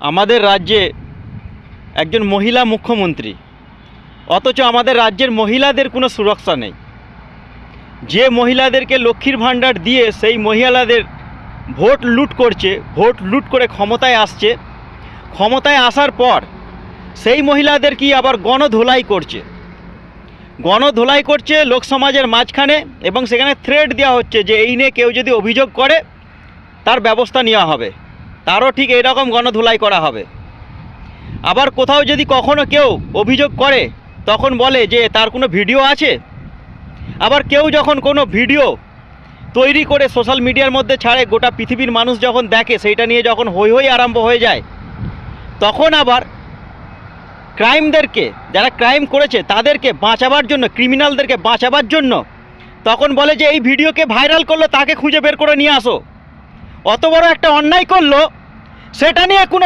আমাদের রাজ্যে একজন মহিলা মুখ্যমন্ত্রী, অথচ আমাদের রাজ্যের মহিলাদের কোনো সুরক্ষা নেই। যে মহিলাদেরকে লক্ষ্মীর ভাণ্ডার দিয়ে সেই মহিলাদের ভোট লুট করছে, ভোট লুট করে ক্ষমতায় আসছে, ক্ষমতায় আসার পর সেই মহিলাদের কি আবার গণধোলাই করছে, গণধোলাই করছে লোকসমাজের মাঝখানে, এবং সেখানে থ্রেট দেওয়া হচ্ছে যে এই নিয়ে কেউ যদি অভিযোগ করে তার ব্যবস্থা নেওয়া হবে, তারও ঠিক এইরকম গণধোলাই করা হবে। আবার কোথাও যদি কখনো কেউ অভিযোগ করে তখন বলে যে তার কোনো ভিডিও আছে। আবার কেউ যখন কোনো ভিডিও তৈরি করে সোশ্যাল মিডিয়ার মধ্যে ছাড়ে, গোটা পৃথিবীর মানুষ যখন দেখে, সেইটা নিয়ে যখন হই হই আরম্ভ হয়ে যায়, তখন আবার ক্রাইমদেরকে, যারা ক্রাইম করেছে তাদেরকে বাঁচাবার জন্য, ক্রিমিনালদেরকে বাঁচাবার জন্য তখন বলে যে এই ভিডিওকে ভাইরাল করলো তাকে খুঁজে বের করে নিয়ে আসো। অত বড় একটা অন্যায় করলো, সেটা নিয়ে কোনো